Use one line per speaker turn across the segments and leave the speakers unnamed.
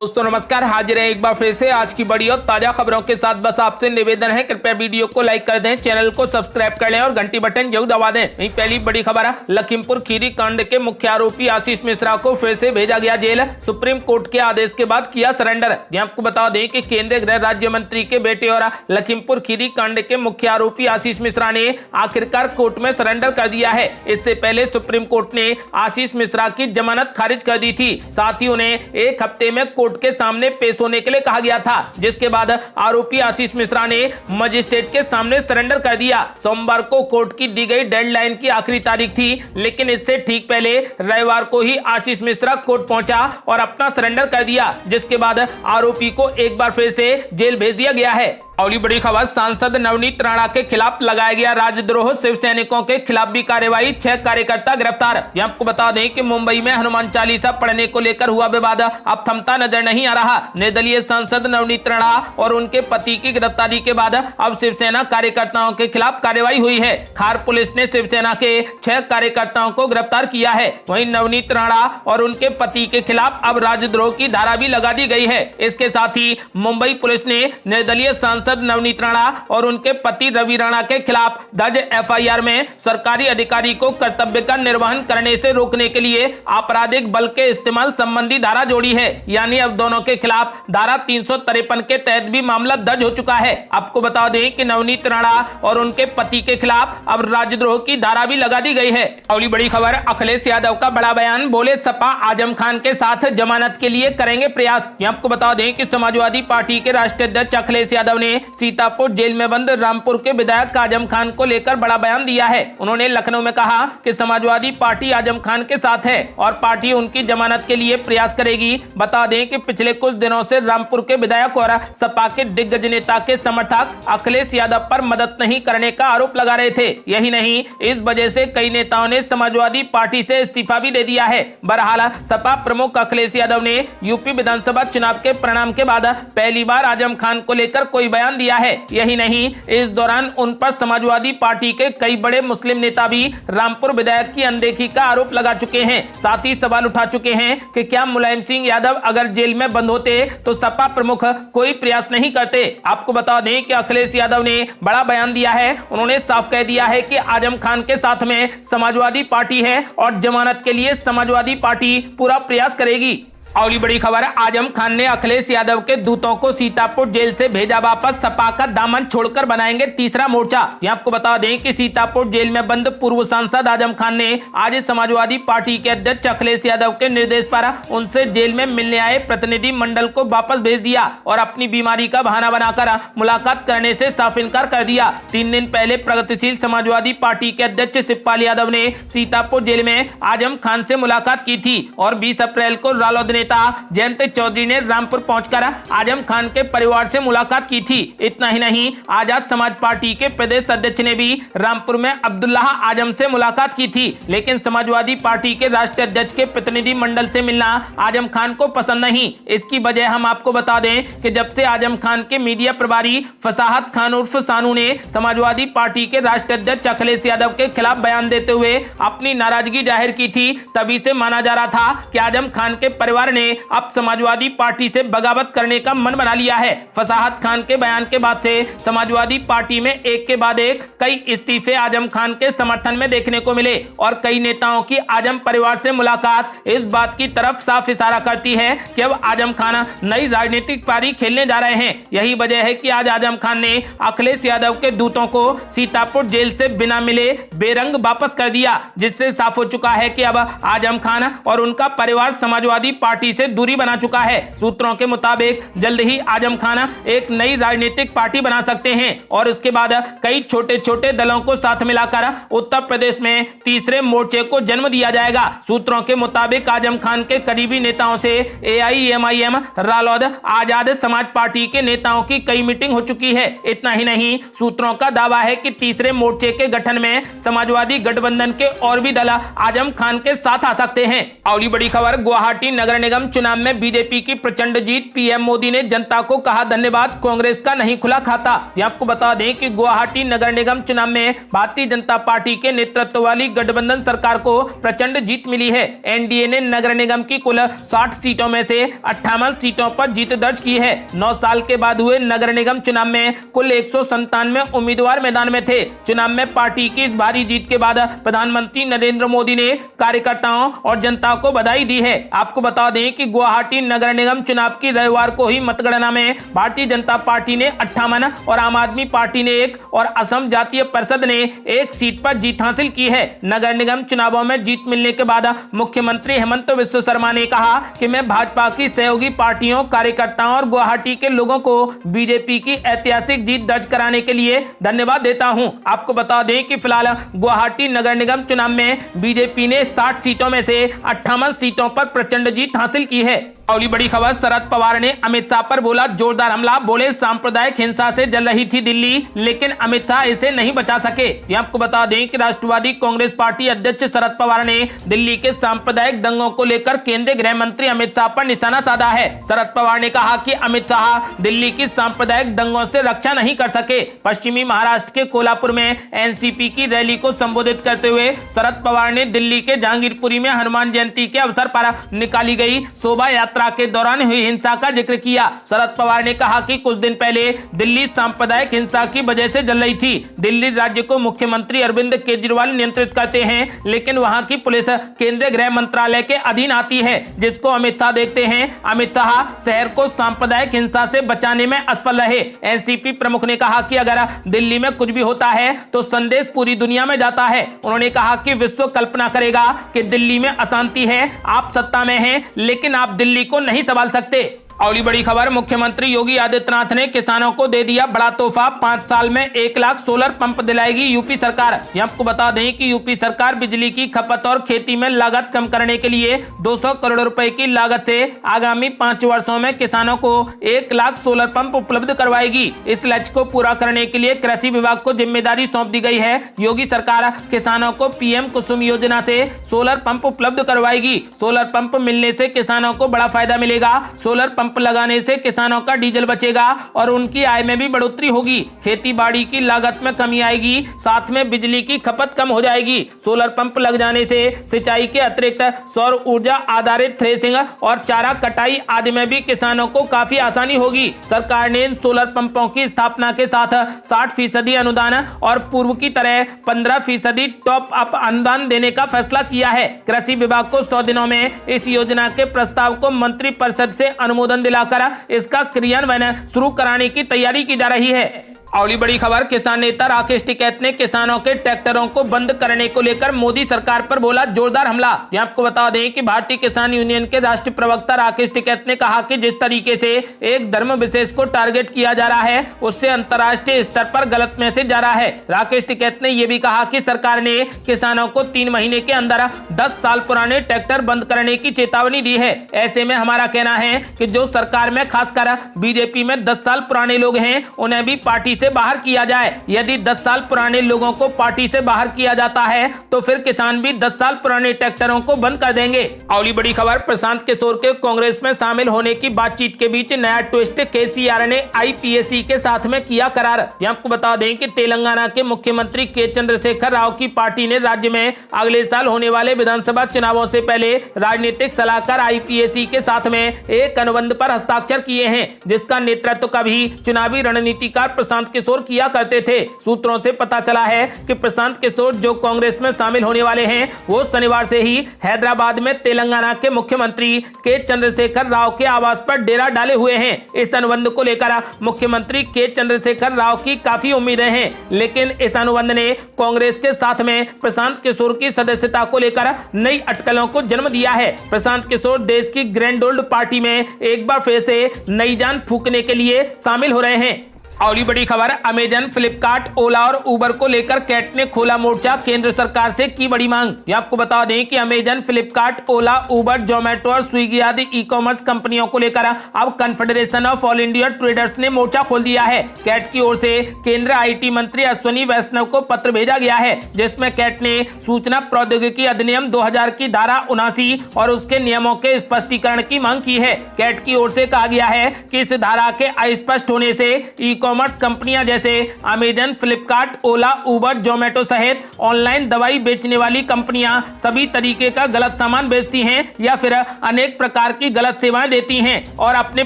दोस्तों नमस्कार, हाजिर है एक बार फिर से आज की बड़ी और ताजा खबरों के साथ। बस आपसे निवेदन है, कृपया वीडियो को लाइक कर दें, चैनल को सब्सक्राइब कर लें और घंटी बटन जरूर दबा दें। वहीं पहली बड़ी खबर है, लखीमपुर खीरी कांड के मुख्य आरोपी आशीष मिश्रा को फिर से भेजा गया जेल। सुप्रीम कोर्ट के आदेश के बाद किया सरेंडर। आपको बता दें कि केंद्रीय गृह राज्य मंत्री के बेटे और लखीमपुर खीरी कांड के मुख्य आरोपी आशीष मिश्रा ने आखिरकार कोर्ट में सरेंडर कर दिया है। इससे पहले सुप्रीम कोर्ट ने आशीष मिश्रा की जमानत खारिज कर दी थी। साथ ही उन्हें एक हफ्ते में कोर्ट के सामने पेश होने के लिए कहा गया था, जिसके बाद आरोपी आशीष मिश्रा ने मजिस्ट्रेट के सामने सरेंडर कर दिया। सोमवार को कोर्ट की दी गई डेडलाइन की आखिरी तारीख थी, लेकिन इससे ठीक पहले रविवार को ही आशीष मिश्रा कोर्ट पहुंचा और अपना सरेंडर कर दिया, जिसके बाद आरोपी को एक बार फिर से जेल भेज दिया गया है। अगली बड़ी खबर, सांसद नवनीत राणा के खिलाफ लगाया गया राजद्रोह, शिव सैनिकों के खिलाफ भी कार्रवाई, 6 कार्यकर्ता गिरफ्तार। आपको बता दें कि मुंबई में हनुमान चालीसा पढ़ने को लेकर हुआ विवाद अब थमता नजर नहीं आ रहा। निर्दलीय सांसद नवनीत राणा और उनके पति की गिरफ्तारी के बाद अब शिवसेना कार्यकर्ताओं के खिलाफ कार्रवाई हुई है। खार पुलिस ने शिवसेना के 6 कार्यकर्ताओं को गिरफ्तार किया है। वहीं नवनीत राणा और उनके पति के खिलाफ अब राजद्रोह की धारा भी लगा दी गई है। इसके साथ ही मुंबई पुलिस ने निर्दलीय सांसद नवनीत राणा और उनके पति रवि राणा के खिलाफ दर्ज एफआईआर में सरकारी अधिकारी को कर्तव्य का निर्वहन करने से रोकने के लिए आपराधिक बल के इस्तेमाल संबंधी धारा जोड़ी है। यानी अब दोनों के खिलाफ धारा 353 के तहत भी मामला दर्ज हो चुका है। आपको बता दें कि नवनीत राणा और उनके पति के खिलाफ अब राजद्रोह की धारा भी लगा दी गई है। अगली बड़ी खबर, अखिलेश यादव का बड़ा बयान, बोले सपा आजम खान के साथ जमानत के लिए करेंगे प्रयास। आपको बता दें कि समाजवादी पार्टी के राष्ट्रीय अध्यक्ष अखिलेश यादव ने सीतापुर जेल में बंद रामपुर के विधायक आजम खान को लेकर बड़ा बयान दिया है। उन्होंने लखनऊ में कहा कि समाजवादी पार्टी आजम खान के साथ है और पार्टी उनकी जमानत के लिए प्रयास करेगी। बता दें कि पिछले कुछ दिनों से रामपुर के विधायक और सपा के दिग्गज नेता के समर्थक अखिलेश यादव पर मदद नहीं करने का आरोप लगा रहे थे। यही नहीं, इस वजह से कई नेताओं ने समाजवादी पार्टी से इस्तीफा भी दे दिया है। बहरहाल सपा प्रमुख अखिलेश यादव ने यूपी विधानसभा चुनाव के परिणाम के बाद पहली बार आजम खान को लेकर कोई बयान दिया है। यही नहीं, इस दौरान उन पर समाजवादी पार्टी के कई बड़े मुस्लिम नेता भी रामपुर विधायक की अनदेखी का आरोप लगा चुके हैं। साथ ही सवाल उठा चुके हैं कि क्या मुलायम सिंह यादव अगर जेल में बंद होते तो सपा प्रमुख कोई प्रयास नहीं करते। आपको बता दें कि अखिलेश यादव ने बड़ा बयान दिया है। उन्होंने साफ कह दिया है कि आजम खान के साथ में समाजवादी पार्टी है और जमानत के लिए समाजवादी पार्टी पूरा प्रयास करेगी। अगली बड़ी खबर, आजम खान ने अखिलेश यादव के दूतों को सीतापुर जेल से भेजा वापस, सपा का दामन छोड़कर बनाएंगे तीसरा मोर्चा। आपको बता दें कि सीतापुर जेल में बंद पूर्व सांसद आजम खान ने आज समाजवादी पार्टी के अध्यक्ष अखिलेश यादव के निर्देश पर उनसे जेल में मिलने आए प्रतिनिधि मंडल को वापस भेज दिया और अपनी बीमारी का बहाना बनाकर मुलाकात करने से साफ इनकार कर दिया। 3 दिन पहले प्रगतिशील समाजवादी पार्टी के अध्यक्ष शिवपाल यादव ने सीतापुर जेल में आजम खान से मुलाकात की थी और 20 अप्रैल को रालोद नेता जयंत चौधरी ने रामपुर पहुंचकर आजम खान के परिवार से मुलाकात की थी। इतना ही नहीं, आजाद समाज पार्टी के प्रदेश अध्यक्ष ने भी रामपुर में अब्दुल्लाह आजम से मुलाकात की थी, लेकिन समाजवादी पार्टी के राष्ट्रीय अध्यक्ष के प्रतिनिधि मंडल से मिलना आजम खान को पसंद नहीं। इसकी वजह हम आपको बता दें कि जब से आजम खान के मीडिया प्रभारी फसाहत खान उर्फ सानू ने समाजवादी पार्टी के राष्ट्रीय अध्यक्ष अखिलेश यादव के खिलाफ बयान देते हुए अपनी नाराजगी जाहिर की थी, तभी से माना जा रहा था कि आजम खान के परिवार ने अब समाजवादी पार्टी से बगावत करने का मन बना लिया है। फसाहत खान के बयान के बाद से समाजवादी पार्टी में एक के बाद एक कई इस्तीफे आजम खान के समर्थन में देखने को मिले और कई नेताओं की आजम परिवार से मुलाकात इस बात की तरफ साफ इशारा करती है कि अब आजम खान नई राजनीतिक पारी खेलने जा रहे हैं। यही वजह है कि आज आजम खान ने अखिलेश यादव के दूतों को सीतापुर जेल से बिना मिले बेरंग वापस कर दिया, जिससे साफ हो चुका है कि अब आजम खान और उनका परिवार समाजवादी पार्टी से दूरी बना चुका है। सूत्रों के मुताबिक जल्द ही आजम खान एक नई राजनीतिक पार्टी बना सकते हैं और इसके बाद कई छोटे छोटे दलों को साथ मिलाकर उत्तर प्रदेश में तीसरे मोर्चे को जन्म दिया जाएगा। सूत्रों के मुताबिक आजम खान के करीबी नेताओं से एआईएमआईएम, रालोद, आजाद समाज पार्टी के नेताओं की कई मीटिंग हो चुकी है। इतना ही नहीं, सूत्रों का दावा है कि तीसरे मोर्चे के गठन में समाजवादी गठबंधन के और भी दल आजम खान के साथ आ सकते हैं। अगली बड़ी खबर, गुवाहाटी नगर निगम चुनाव में बीजेपी की प्रचंड जीत, पीएम मोदी ने जनता को कहा धन्यवाद, कांग्रेस का नहीं खुला खाता। आपको बता दें कि गुवाहाटी नगर निगम चुनाव में भारतीय जनता पार्टी के नेतृत्व वाली गठबंधन सरकार को प्रचंड जीत मिली है। एनडीए ने नगर निगम की कुल 60 सीटों में से 58 सीटों पर जीत दर्ज की है। 9 साल के बाद हुए नगर निगम चुनाव में कुल 197 उम्मीदवार मैदान में थे। चुनाव में पार्टी की इस भारी जीत के बाद प्रधानमंत्री नरेंद्र मोदी ने कार्यकर्ताओं और जनता को बधाई दी है। आपको बता दें कि गुवाहाटी नगर निगम चुनाव की रविवार को ही मतगणना में भारतीय जनता पार्टी ने 58 और आम आदमी पार्टी ने 1 और असम जातीय परिषद ने 1 सीट पर जीत हासिल की है। नगर निगम चुनावों में जीत मिलने के बाद मुख्यमंत्री हेमंत बिस्वा शर्मा ने कहा कि मैं भाजपा की सहयोगी पार्टियों, कार्यकर्ताओं और गुवाहाटी के लोगों को बीजेपी की ऐतिहासिक जीत दर्ज कराने के लिए धन्यवाद देता हूं। आपको बता दें कि फिलहाल गुवाहाटी नगर निगम चुनाव में बीजेपी ने 60 सीटों में से 58 सीटों पर प्रचंड जीत हासिल की है। अगली बड़ी खबर, शरद पवार ने अमित शाह पर बोला जोरदार हमला, बोले सांप्रदायिक हिंसा से जल रही थी दिल्ली, लेकिन अमित शाह इसे नहीं बचा सके। आपको बता दें कि राष्ट्रवादी कांग्रेस पार्टी अध्यक्ष शरद पवार ने दिल्ली के सांप्रदायिक दंगों को लेकर केंद्रीय गृह मंत्री अमित शाह पर निशाना साधा है। शरद पवार ने कहा कि अमित शाह दिल्ली की सांप्रदायिक दंगों से रक्षा नहीं कर सके। पश्चिमी महाराष्ट्र के कोल्हापुर में एनसीपी की रैली को संबोधित करते हुए शरद पवार ने दिल्ली के जहांगीरपुरी में हनुमान जयंती के अवसर पर निकाली गई शोभा यात्रा के दौरान हुई हिंसा का जिक्र किया। शरद पवार ने कहा कि कुछ दिन पहले दिल्ली सांप्रदायिक हिंसा की वजह से जल रही थी। दिल्ली राज्य को मुख्यमंत्री अरविंद केजरीवाल नियंत्रित करते हैं, लेकिन वहां की पुलिस केंद्रीय गृह मंत्रालय के अधीन आती है, जिसको अमित शाह देखते हैं। अमित शाह शहर को सांप्रदायिक हिंसा से बचाने में असफल रहे। एनसीपी प्रमुख ने कहा कि अगर दिल्ली में कुछ भी होता है तो संदेश पूरी दुनिया में जाता है। उन्होंने कहा कि विश्व कल्पना करेगा कि दिल्ली में अशांति है, आप सत्ता में हैं, लेकिन आप दिल्ली को नहीं संभाल सकते। अगली बड़ी खबर, मुख्यमंत्री योगी आदित्यनाथ ने किसानों को दे दिया बड़ा तोहफा, 5 साल में 1 लाख सोलर पंप दिलाएगी यूपी सरकार। आपको बता दें कि यूपी सरकार बिजली की खपत और खेती में लागत कम करने के लिए 200 करोड़ रुपए की लागत से आगामी 5 वर्षों में किसानों को 1 लाख सोलर पंप उपलब्ध करवाएगी। इस लक्ष्य को पूरा करने के लिए कृषि विभाग को जिम्मेदारी सौंप दी गई है। योगी सरकार किसानों को पीएम कुसुम योजना से सोलर पंप उपलब्ध करवाएगी। सोलर पंप मिलने से किसानों को बड़ा फायदा मिलेगा। सोलर पंप लगाने से किसानों का डीजल बचेगा और उनकी आय में भी बढ़ोतरी होगी। खेती बाड़ी की लागत में कमी आएगी, साथ में बिजली की खपत कम हो जाएगी। सोलर पंप लग जाने से सिंचाई के अतिरिक्त सौर ऊर्जा आधारित थ्रेसिंग और चारा कटाई आदि में भी किसानों को काफी आसानी होगी। सरकार ने इन सोलर पंपों की स्थापना के साथ 60% अनुदान और पूर्व की तरह 15% टॉप अप अनुदान देने का फैसला किया है। कृषि विभाग को 100 दिनों में इस योजना के प्रस्ताव को मंत्रिपरिषद से अनुमोदन दिलाकर इसका क्रियान्वयन शुरू कराने की तैयारी की जा रही है। अगली बड़ी खबर, किसान नेता राकेश टिकैत ने किसानों के ट्रैक्टरों को बंद करने को लेकर मोदी सरकार पर बोला जोरदार हमला। आपको बता दें कि भारतीय किसान यूनियन के राष्ट्रीय प्रवक्ता राकेश टिकैत ने कहा कि जिस तरीके से एक धर्म विशेष को टारगेट किया जा रहा है उससे अंतर्राष्ट्रीय स्तर पर गलत मैसेज जा रहा है। राकेश टिकैत ने यह भी कहा कि सरकार ने किसानों को 3 महीने के अंदर 10 साल पुराने ट्रैक्टर बंद करने की चेतावनी दी है। ऐसे में हमारा कहना है कि जो सरकार में खासकर बीजेपी में 10 साल पुराने लोग हैं उन्हें भी पार्टी से बाहर किया जाए। यदि 10 साल पुराने लोगों को पार्टी से बाहर किया जाता है तो फिर किसान भी 10 साल पुराने ट्रैक्टरों को बंद कर देंगे। अगली बड़ी खबर, प्रशांत किशोर के कांग्रेस में शामिल होने की बातचीत के बीच नया ट्विस्ट, केसीआर ने आईपीएसी के साथ में किया करार। आपको बता दें कि तेलंगाना के मुख्यमंत्री के चंद्रशेखर राव की पार्टी ने राज्य में अगले साल होने वाले विधानसभा चुनावों से पहले राजनीतिक सलाहकार आईपीएसी के साथ में एक अनुबंध पर हस्ताक्षर किए हैं, जिसका नेतृत्व कभी चुनावी रणनीतिकार प्रशांत किशोर किया करते थे। सूत्रों से पता चला है कि प्रशांत किशोर जो कांग्रेस में शामिल होने वाले हैं वो शनिवार से ही हैदराबाद में तेलंगाना के मुख्यमंत्री के चंद्रशेखर राव के आवास पर डेरा डाले हुए हैं। इस अनुबंध को लेकर मुख्यमंत्री के चंद्रशेखर राव की काफी उम्मीदें हैं, लेकिन इस अनुबंध ने कांग्रेस के साथ में प्रशांत किशोर की सदस्यता को लेकर नई अटकलों को जन्म दिया है। प्रशांत किशोर देश की ग्रैंड ओल्ड पार्टी में एक बार फिर से नई जान फूंकने के लिए शामिल हो रहे हैं। अगली बड़ी खबर, अमेजन, फ्लिपकार्ट, ओला और उबर को लेकर कैट ने खोला मोर्चा, केंद्र सरकार से की बड़ी मांग। ये आपको बता दें कि अमेजन, फ्लिपकार्ट, ओला, उबर, जोमेटो और स्विगी आदि ई कॉमर्स कंपनियों को लेकर अब confederation of all India traders ने मोर्चा खोल दिया है। कैट की ओर से केंद्र आईटी मंत्री अश्विनी वैष्णव को पत्र भेजा गया है, जिसमें कैट ने सूचना प्रौद्योगिकी अधिनियम 2000 की धारा 79 और उसके नियमों के स्पष्टीकरण की मांग की है। कैट की ओर से कहा गया है कि इस धारा के अस्पष्ट होने से ई कॉमर्स कंपनियां जैसे अमेजन, फ्लिपकार्ट, ओला, उबर, जोमेटो सहित ऑनलाइन दवाई बेचने वाली कंपनियां सभी तरीके का गलत सामान बेचती हैं या फिर अनेक प्रकार की गलत सेवाएं देती हैं और अपने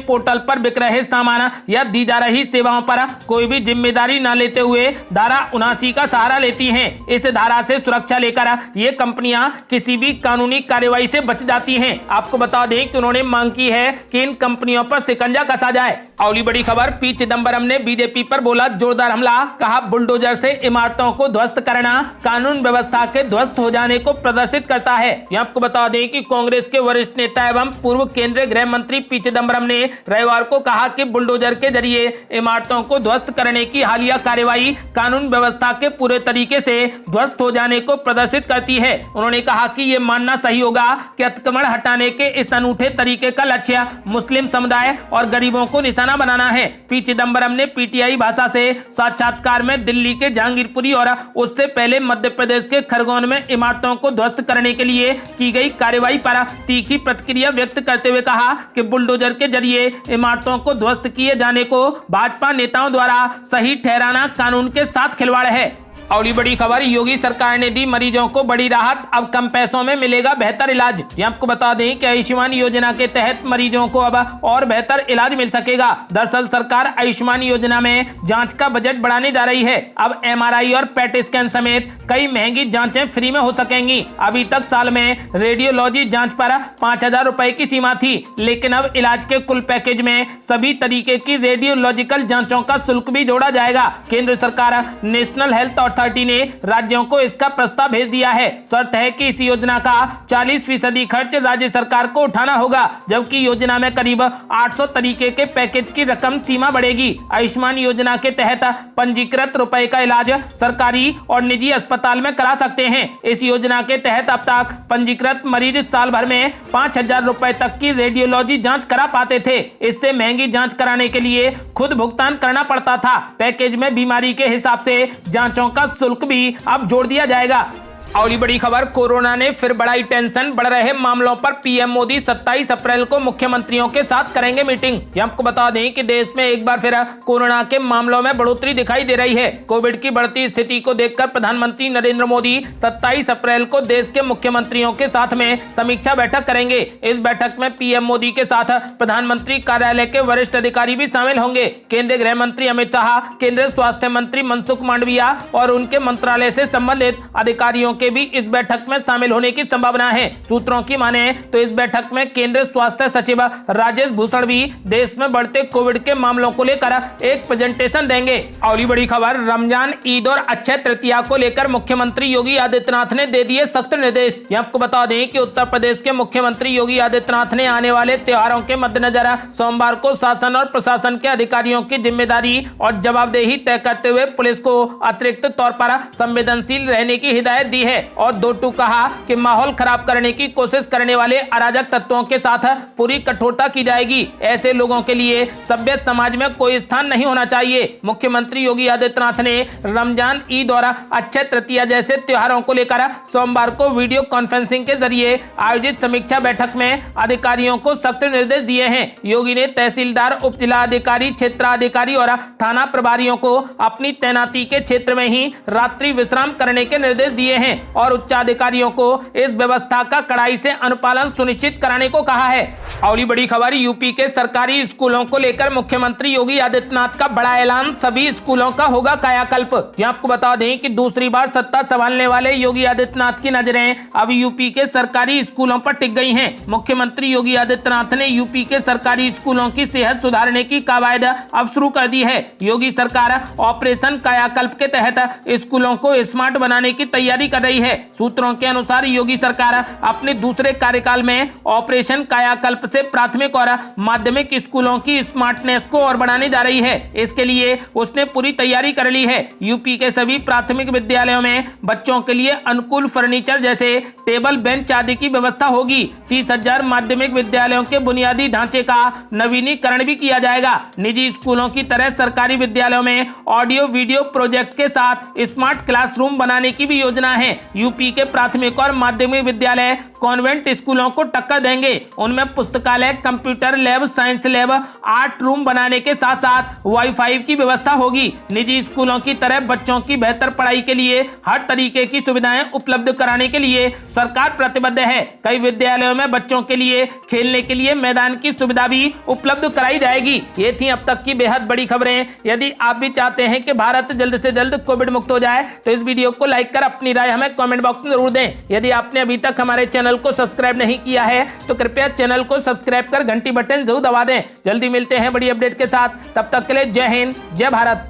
पोर्टल पर बिक रहे सामान या दी जा रही सेवाओं पर कोई भी जिम्मेदारी न लेते हुए धारा 79 का सहारा लेती हैं। इस धारा से सुरक्षा लेकर ये कंपनियां किसी भी कानूनी कार्रवाई से बच जाती हैं। आपको बता दें कि उन्होंने मांग की है कि इन कंपनियों पर शिकंजा कसा जाए। अगली बड़ी खबर, पी चिदंबरम ने बीजेपी पर बोला जोरदार हमला, कहा बुलडोजर से इमारतों को ध्वस्त करना कानून व्यवस्था के ध्वस्त हो जाने को प्रदर्शित करता है। ये आपको बता दें कि कांग्रेस के वरिष्ठ नेता एवं पूर्व केंद्रीय गृह मंत्री पी चिदंबरम ने रविवार को कहा कि बुलडोजर के जरिए इमारतों को ध्वस्त करने की हालिया कार्रवाई कानून व्यवस्था के पूरे तरीके से ध्वस्त हो जाने को प्रदर्शित करती है। उन्होंने कहा कि यह मानना सही होगा कि अतिक्रमण हटाने के इस अनूठे तरीके का लक्ष्य मुस्लिम समुदाय और गरीबों को निशाना बनाना है। पी चिदंबरम ने पीटीआई भाषा से साक्षात्कार में दिल्ली के जहांगीरपुरी और उससे पहले मध्य प्रदेश के खरगोन में इमारतों को ध्वस्त करने के लिए की गई कार्रवाई पर तीखी प्रतिक्रिया व्यक्त करते हुए कहा कि बुलडोजर के जरिए इमारतों को ध्वस्त किए जाने को भाजपा नेताओं द्वारा सही ठहराना कानून के साथ खिलवाड़ है। अगली बड़ी खबर, योगी सरकार ने दी मरीजों को बड़ी राहत, अब कम पैसों में मिलेगा बेहतर इलाज। ये आपको बता दें कि आयुष्मान योजना के तहत मरीजों को अब और बेहतर इलाज मिल सकेगा। दरअसल सरकार आयुष्मान योजना में जांच का बजट बढ़ाने जा रही है। अब एमआरआई और पेट स्कैन समेत कई महंगी जांचें फ्री में हो सकेंगी। अभी तक साल में रेडियोलॉजी जांच पर 5000 रुपए की सीमा थी, लेकिन अब इलाज के कुल पैकेज में सभी तरीके की रेडियोलॉजिकल जांचों का शुल्क भी जोड़ा जाएगा। केंद्र सरकार नेशनल हेल्थ अथॉरिटी ने राज्यों को इसका प्रस्ताव भेज दिया है। शर्त है कि इस योजना का 40% खर्च राज्य सरकार को उठाना होगा, जबकि योजना में करीब 800 तरीके के पैकेज की रकम सीमा बढ़ेगी। आयुष्मान योजना के तहत पंजीकृत रुपए का इलाज सरकारी और निजी अस्पताल में करा सकते हैं। इस योजना के तहत अब तक पंजीकृत मरीज साल भर में 5000 रुपए तक की रेडियोलॉजी जांच करा पाते थे। इससे महंगी जांच कराने के लिए खुद भुगतान करना पड़ता था। पैकेज में बीमारी के हिसाब से जांचों का शुल्क भी अब जोड़ दिया जाएगा। अगली बड़ी खबर, कोरोना ने फिर बढ़ाई टेंशन, बढ़ रहे मामलों पर पीएम मोदी 27 अप्रैल को मुख्यमंत्रियों के साथ करेंगे मीटिंग। ये आपको बता दें कि देश में एक बार फिर कोरोना के मामलों में बढ़ोतरी दिखाई दे रही है। कोविड की बढ़ती स्थिति को देखकर प्रधानमंत्री नरेंद्र मोदी 27 अप्रैल को देश के मुख्यमंत्रियों के साथ में समीक्षा बैठक करेंगे। इस बैठक में पीएम मोदी के साथ प्रधानमंत्री कार्यालय के वरिष्ठ अधिकारी भी शामिल होंगे। केंद्रीय गृह मंत्री अमित शाह, केंद्रीय स्वास्थ्य मंत्री मनसुख मांडविया और उनके मंत्रालय से संबंधित अधिकारियों के भी इस बैठक में शामिल होने की संभावना है। सूत्रों की माने तो इस बैठक में केंद्रीय स्वास्थ्य सचिव राजेश भूषण भी देश में बढ़ते कोविड के मामलों को लेकर एक प्रेजेंटेशन देंगे। अगली बड़ी खबर, रमजान, ईद और अक्षय तृतीया को लेकर मुख्यमंत्री योगी आदित्यनाथ ने दे दिए सख्त निर्देश। ये आपको बता दें कि उत्तर प्रदेश के मुख्यमंत्री योगी आदित्यनाथ ने आने वाले त्योहारों के मद्देनजर सोमवार को शासन और प्रशासन के अधिकारियों की जिम्मेदारी और जवाबदेही तय करते हुए पुलिस को अतिरिक्त तौर पर संवेदनशील रहने की हिदायत दी है। और दो टूक कहा कि माहौल खराब करने की कोशिश करने वाले अराजक तत्वों के साथ पूरी कठोरता की जाएगी। ऐसे लोगों के लिए सभ्य समाज में कोई स्थान नहीं होना चाहिए। मुख्यमंत्री योगी आदित्यनाथ ने रमजान, ईद और अक्षय तृतीया जैसे त्योहारों को लेकर सोमवार को वीडियो कॉन्फ्रेंसिंग के जरिए आयोजित समीक्षा बैठक में अधिकारियों को सख्त निर्देश दिए हैं। योगी ने तहसीलदार, उप जिला अधिकारी, क्षेत्राधिकारी और थाना प्रभारियों को अपनी तैनाती के क्षेत्र में ही रात्रि विश्राम करने के निर्देश दिए हैं और उच्चाधिकारियों को इस व्यवस्था का कड़ाई से अनुपालन सुनिश्चित कराने को कहा है। अगली बड़ी खबर, यूपी के सरकारी स्कूलों को लेकर मुख्यमंत्री योगी आदित्यनाथ का बड़ा ऐलान, सभी स्कूलों का होगा कायाकल्प। आपको बता दें कि दूसरी बार सत्ता संभालने वाले योगी आदित्यनाथ की नजरें अब यूपी के सरकारी स्कूलों पर टिक गई हैं। मुख्यमंत्री योगी आदित्यनाथ ने यूपी के सरकारी स्कूलों की सेहत सुधारने की कवायद अब शुरू कर दी है। योगी सरकार ऑपरेशन कायाकल्प के तहत स्कूलों को स्मार्ट बनाने की तैयारी कर रही गई है। सूत्रों के अनुसार योगी सरकार अपने दूसरे कार्यकाल में ऑपरेशन कायाकल्प से प्राथमिक और माध्यमिक स्कूलों की स्मार्टनेस को और बढ़ाने जा रही है। इसके लिए उसने पूरी तैयारी कर ली है। यूपी के सभी प्राथमिक विद्यालयों में बच्चों के लिए अनुकूल फर्नीचर जैसे टेबल, बेंच आदि की व्यवस्था होगी। 30,000 माध्यमिक विद्यालयों के बुनियादी ढांचे का नवीनीकरण भी किया जाएगा। निजी स्कूलों की तरह सरकारी विद्यालयों में ऑडियो वीडियो प्रोजेक्ट के साथ स्मार्ट क्लासरूम बनाने की भी योजना है। यूपी के प्राथमिक और माध्यमिक विद्यालय कॉन्वेंट स्कूलों को टक्कर देंगे। उनमें पुस्तकालय, computer lab, science lab, art room बनाने के साथ साथ वाईफाई की व्यवस्था होगी। निजी स्कूलों की तरह बच्चों की बेहतर पढ़ाई के लिए हर तरीके की सुविधाएं उपलब्ध कराने के लिए सरकार प्रतिबद्ध है। कई विद्यालयों में बच्चों के लिए खेलने के लिए मैदान की सुविधा भी उपलब्ध कराई जाएगी। ये थी अब तक की बेहद बड़ी खबरें। यदि आप भी चाहते हैं कि भारत जल्द से जल्द कोविड मुक्त हो जाए तो इस वीडियो को लाइक कर अपनी राय हमें कमेंट बॉक्स में जरूर दें। यदि आपने अभी तक हमारे चैनल को सब्सक्राइब नहीं किया है तो कृपया चैनल को सब्सक्राइब कर घंटी बटन जरूर दबा दें। जल्दी मिलते हैं बड़ी अपडेट के साथ, तब तक के लिए जय हिंद, जय भारत।